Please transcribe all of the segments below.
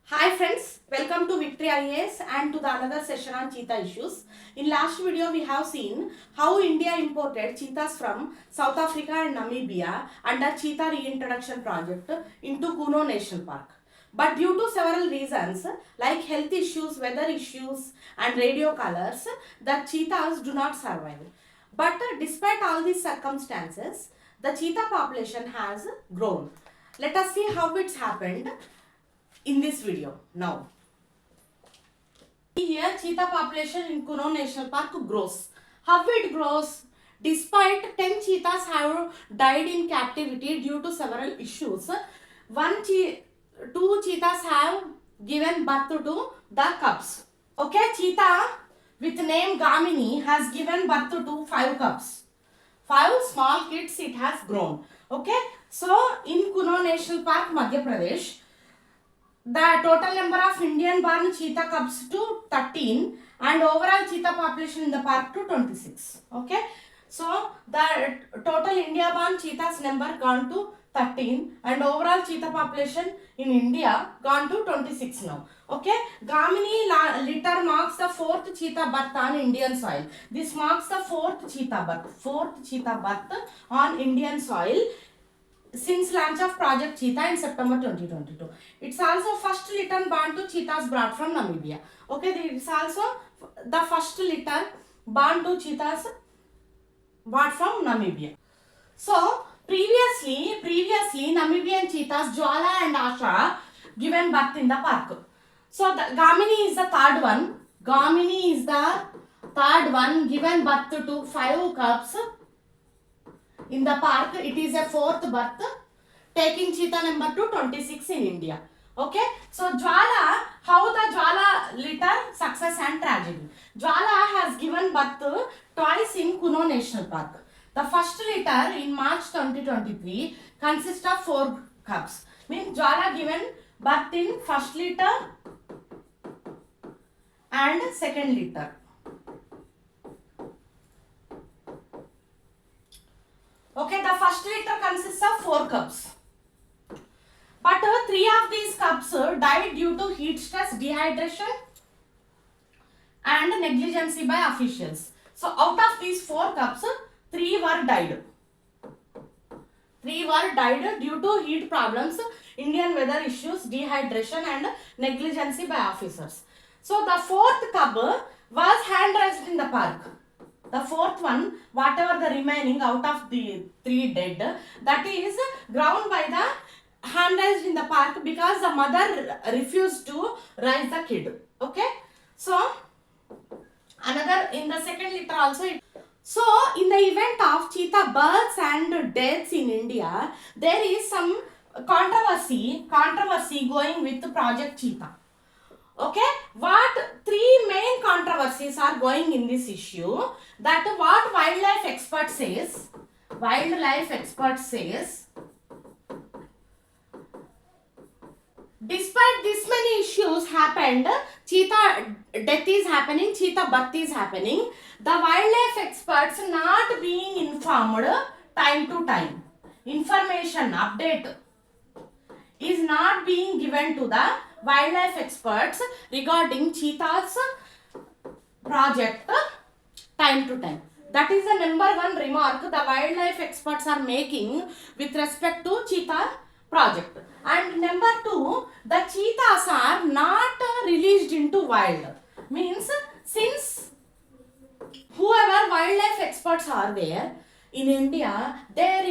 Hi friends, welcome to Victory IAS and to the another session on cheetah issues. In last video we have seen how India imported cheetahs from South Africa and Namibia under cheetah reintroduction project into Kuno National Park. But due to several reasons like health issues, weather issues and radio colors, the cheetahs do not survive. But despite all these circumstances, the cheetah population has grown. Let us see how it's happened in this video now. Here cheetah population in Kuno National Park grows. How it grows? Despite 10 cheetahs have died in captivity due to several issues, two cheetahs have given birth to the cubs. Okay, cheetah with name Gamini has given birth to 5 cubs. 5 small kids it has grown. Okay, so in Kuno National Park, Madhya Pradesh, the total number of Indian born cheetah cubs to 13 and overall cheetah population in the park to 26. Okay. So the total India born cheetahs number gone to 13 and overall cheetah population in India gone to 26 now. Okay. Gamini litter marks the 4th cheetah birth on Indian soil. This marks the 4th cheetah birth on Indian soil since launch of Project Cheetah in September 2022. It's also first litter born to cheetahs brought from Namibia. Okay, it's also the first litter born to cheetahs brought from Namibia. So, previously Namibian cheetahs Jwala and Asha given birth in the park. So, the Gamini is the third one. Gamini is the third one, given birth to 5 cubs. In the park, it is a 4th birth, taking cheetah number to 26 in India. Okay, so Jwala, how the Jwala litter success and tragedy. Jwala has given birth twice in Kuno National Park. The first litter in March 2023 consists of 4 cubs. Means Jwala given birth in first litter and second litter. Okay, the first litter consists of 4 cubs. But 3 of these cubs died due to heat stress, dehydration and negligence by officials. So out of these 4 cubs, 3 were died. 3 were died due to heat problems, Indian weather issues, dehydration and negligence by officers. So the 4th cub was hand raised in the park. The 4th one, whatever the remaining out of the 3 dead, that is ground by the hand raised in the park because the mother refused to raise the kid. Okay. So, another in the second litter also. So, in the event of cheetah births and deaths in India, there is some controversy going with Project Cheetah. Okay, what 3 main controversies are going in this issue? That what wildlife expert says, despite this many issues happened, cheetah death is happening, cheetah birth is happening, the wildlife experts not being informed time to time. Information update is not being given to the wildlife experts regarding cheetahs project time to time. That is the number 1 remark the wildlife experts are making with respect to cheetah project. And number 2, the cheetahs are not released into wild. Means since whoever wildlife experts are there in India, they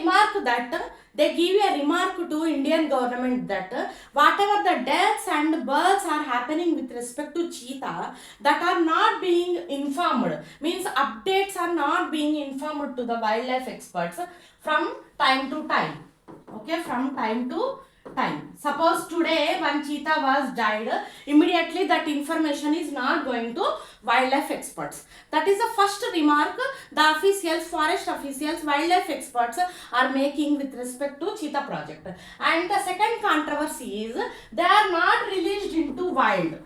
give a remark to Indian government that whatever the deaths and births are happening with respect to cheetah that are not being informed, means updates are not being informed to the wildlife experts from time to time. Okay, from time to time. Suppose today one cheetah was died, immediately that information is not going to wildlife experts. That is the first remark the officials, forest officials, wildlife experts are making with respect to cheetah project. And the second controversy is they are not released into wild.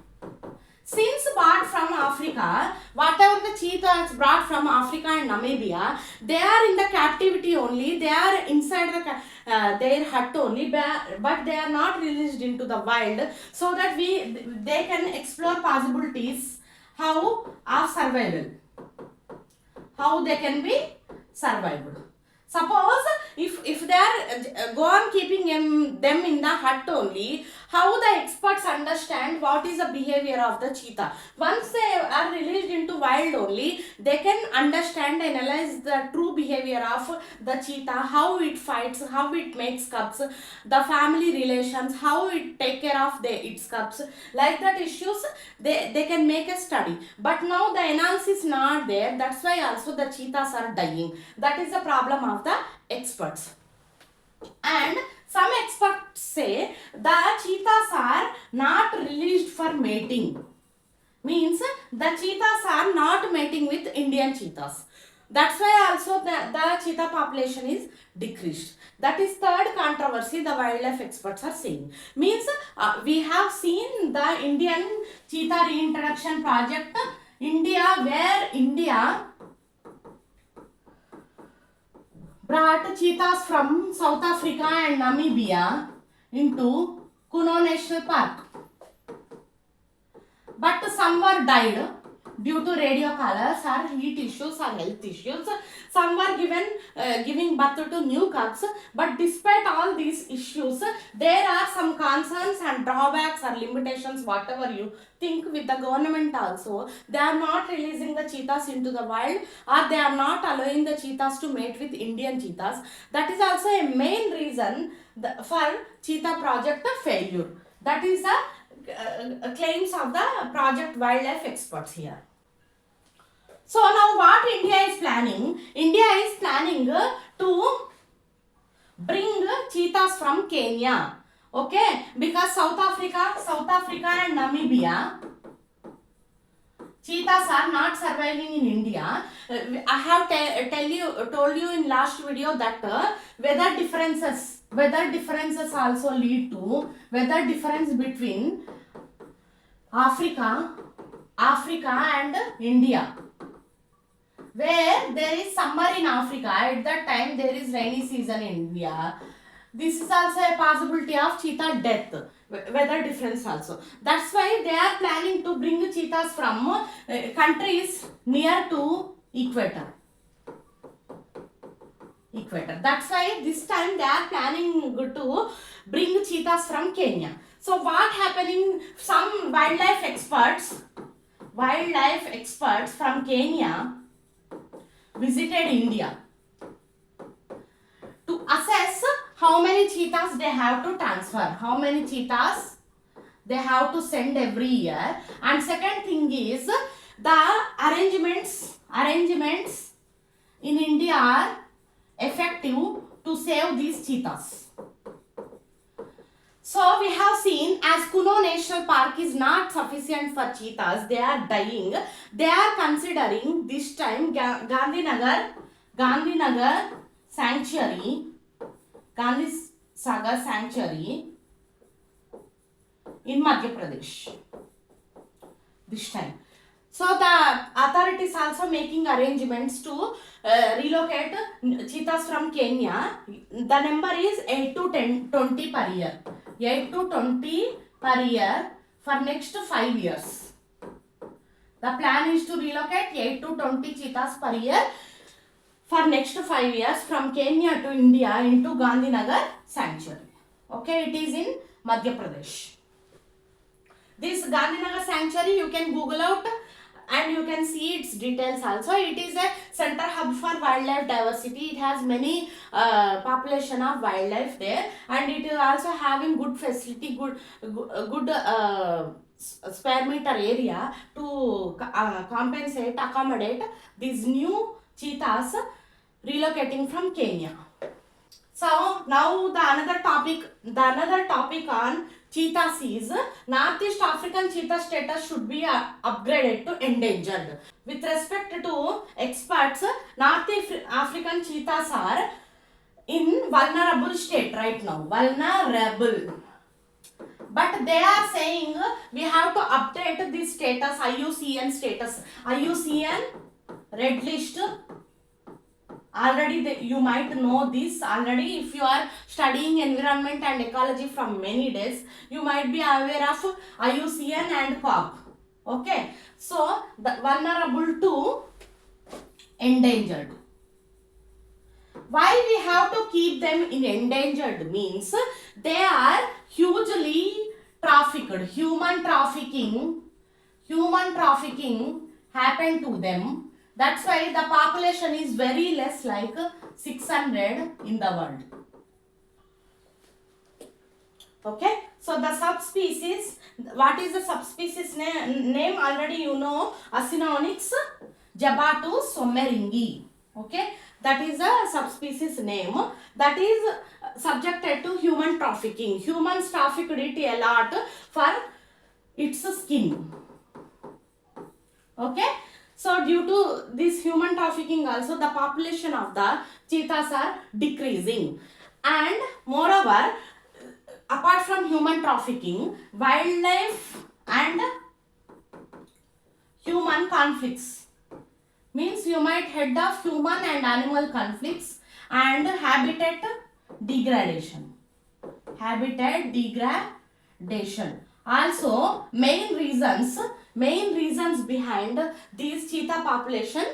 Since brought from Africa, whatever the cheetahs brought from Africa and Namibia, they are in the captivity only. They are inside their hut only, but they are not released into the wild, so that they can explore possibilities how of survival, how they can be survived. Suppose if they are go on keeping them in the hut only, how the experts understand what is the behavior of the cheetah? Once they are released into wild only, they can understand, analyze the true behavior of the cheetah, how it fights, how it makes cubs, the family relations, how it take care of its cubs. Like that issues, they can make a study. But now the analysis not there. That's why also the cheetahs are dying. That is the problem of the experts. And some experts say the cheetahs are not released for mating. Means the cheetahs are not mating with Indian cheetahs. That's why also the cheetah population is decreased. That is third controversy the wildlife experts are saying. Means we have seen the Indian cheetah reintroduction project, where India brought cheetahs from South Africa and Namibia into Kuno National Park. But some were died due to radio collars or heat issues or health issues. Some were giving birth to new cubs. But despite all these issues, there are some concerns and drawbacks or limitations, whatever you think, with the government also. They are not releasing the cheetahs into the wild, or they are not allowing the cheetahs to mate with Indian cheetahs. That is also a main reason for cheetah project failure. That is the claims of the project wildlife experts here. So now what India is planning? India is planning to bring cheetahs from Kenya. Okay, because South Africa and Namibia, cheetahs are not surviving in India. I have told you in last video that weather differences also lead to weather difference between Africa and India. Where there is summer in Africa, at that time there is rainy season in India. This is also a possibility of cheetah death, weather difference also. That's why they are planning to bring cheetahs from countries near to equator. That's why this time they are planning to bring cheetahs from Kenya. So what happening? Some wildlife experts from Kenya visited India to assess how many cheetahs they have to transfer, how many cheetahs they have to send every year. And second thing is the arrangements in India are effective to save these cheetahs. So we have seen, as Kuno National Park is not sufficient for cheetahs, they are dying. They are considering this time Gandhinagar Sanctuary, Gandhi Sagar Sanctuary in Madhya Pradesh. This time. So the authorities also making arrangements to relocate cheetahs from Kenya. The number is 8 to 20 per year. 8 to 20 per year for next 5 years. The plan is to relocate 8 to 20 cheetahs per year for next 5 years from Kenya to India into Gandhinagar Sanctuary. Okay, it is in Madhya Pradesh. This Gandhinagar Sanctuary you can Google out and you can see its details also. It is a center hub for wildlife diversity. It has many population of wildlife there, and it is also having good facility, good square meter area to accommodate these new cheetahs relocating from Kenya. So now the another topic on cheetahs is Northeast African cheetah status should be upgraded to endangered. With respect to experts, North African cheetahs are in vulnerable state right now. Vulnerable. But they are saying we have to update this status, IUCN status. IUCN red list. Already you might know this already. If you are studying environment and ecology from many days, you might be aware of IUCN and COP. Okay. So the vulnerable to endangered. Why we have to keep them in endangered means they are hugely trafficked. Human trafficking happened to them. That's why the population is very less, like 600 in the world. Okay, so the subspecies, what is the subspecies name already you know, Acinonyx jabatu sommeringi. Okay, that is a subspecies name that is subjected to human trafficking. Humans trafficked it a lot for its skin. Okay, so due to this human trafficking also the population of the cheetahs are decreasing. And moreover, apart from human trafficking, wildlife and human conflicts, means you might head of human and animal conflicts and habitat degradation. Habitat degradation. Also, main reasons behind these cheetah population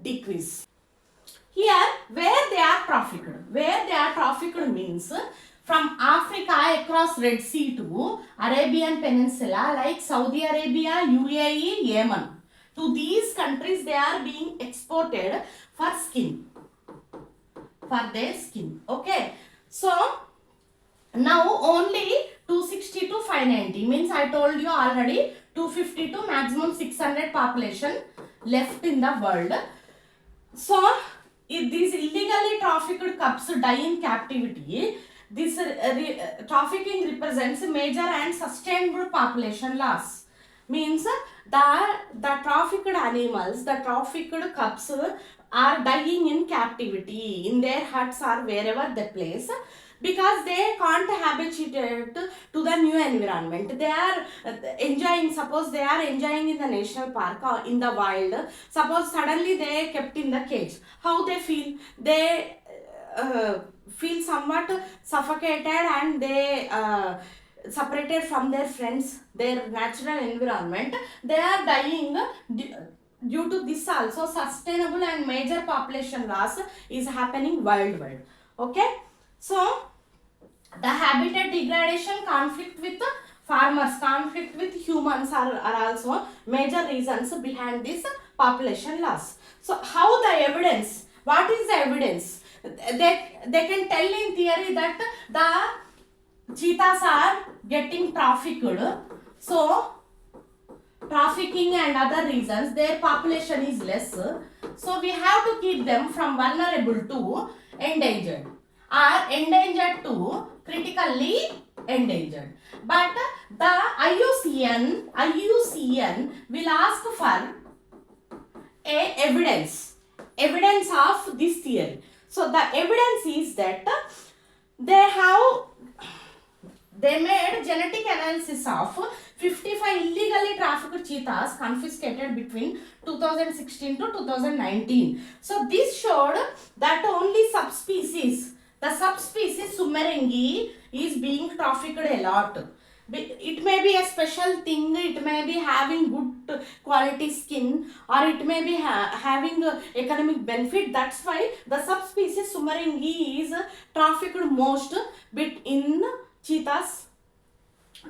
decrease. Here, where they are trafficked means from Africa across Red Sea to Arabian Peninsula like Saudi Arabia, UAE, Yemen. To these countries they are being exported for skin. For their skin. Okay. So, now only 260 to 590 means I told you already 250 to maximum 600 population left in the world. So, if these illegally trafficked cubs die in captivity, this trafficking represents a major and sustainable population loss. Means the trafficked animals, the trafficked cubs are dying in captivity in their huts or wherever they place, because they can't habituate to the new environment. They are enjoying, suppose they are enjoying in the national park or in the wild, suppose suddenly they are kept in the cage, how they feel? They feel somewhat suffocated and they separated from their friends, their natural environment. They are dying due to this also. Sustainable and major population loss is happening worldwide. Okay, so the habitat degradation, conflict with farmers, conflict with humans are also major reasons behind this population loss. So how the evidence? What is the evidence? They can tell in theory that the cheetahs are getting trafficked. So trafficking and other reasons, their population is less. So we have to keep them from vulnerable to endangered, or endangered to critically endangered. But the IUCN will ask for a evidence of this theory. So the evidence is that they made genetic analysis of 55 illegally trafficked cheetahs confiscated between 2016 to 2019. So this showed that only the subspecies Sumerengi is being trafficked a lot. It may be a special thing, it may be having good quality skin, or it may be having economic benefit. That's why the subspecies Sumerengi is trafficked most bit in cheetahs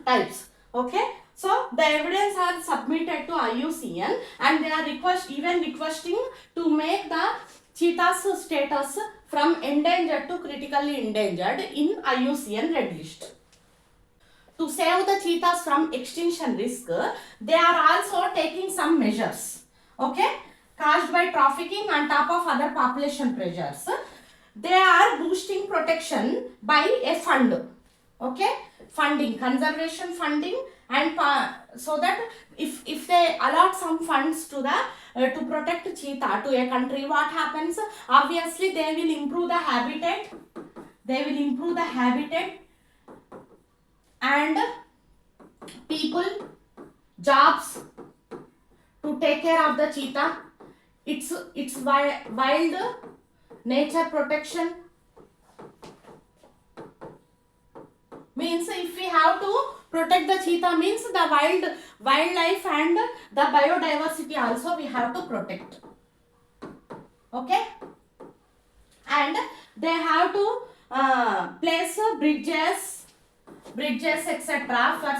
types. Okay, so the evidence are submitted to IUCN and they are requesting to make the cheetahs status from endangered to critically endangered in IUCN red list. To save the cheetahs from extinction risk, they are also taking some measures, okay, caused by trafficking on top of other population pressures. They are boosting protection by a fund, okay, funding, conservation funding, and so that if they allot some funds to the to protect cheetah to a country, what happens? Obviously, they will improve the habitat. And people, jobs to take care of the cheetah. It's wild nature protection. Means if we have to protect the cheetah, means the wildlife and the biodiversity also we have to protect. Okay, and they have to place bridges etc. for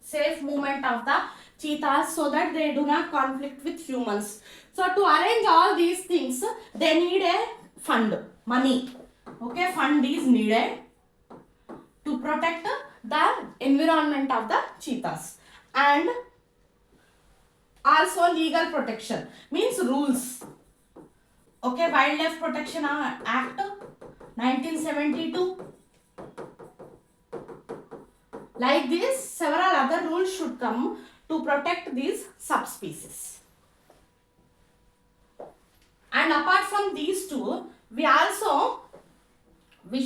safe movement of the cheetahs, so that they do not conflict with humans. So to arrange all these things, they need a fund, money. Okay, fund is needed to protect the environment of the cheetahs. And also legal protection, means rules. Okay, Wildlife Protection Act 1972. Like this, several other rules should come to protect these subspecies. And apart from these two, we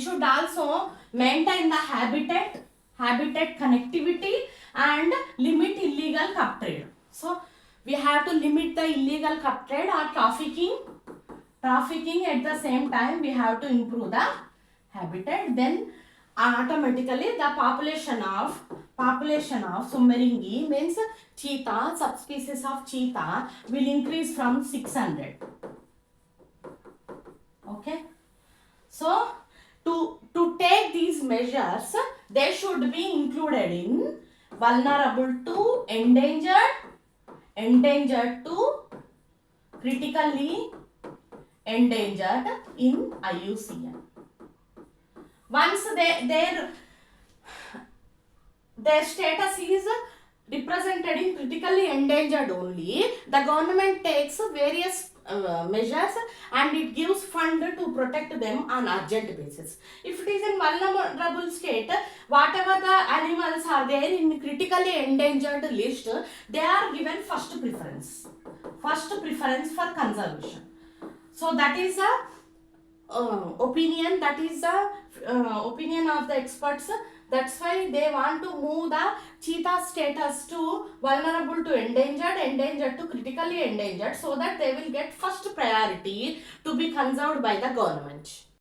should also maintain the habitat connectivity and limit illegal cup trade. So we have to limit the illegal cup trade or trafficking. At the same time, we have to improve the habitat. Then automatically the population of Sumeringi, means cheetah, subspecies of cheetah, will increase from 600. Okay, so to take these measures, they should be included in vulnerable to endangered to critically endangered in IUCN. Once their status is represented in critically endangered only, the government takes various measures and it gives fund to protect them on urgent basis. If it is in vulnerable state, whatever the animals are there in critically endangered list, they are given first preference for conservation. So that is the opinion of the experts. That's why they want to move the cheetah status to vulnerable to endangered to critically endangered, so that they will get first priority to be conserved by the government.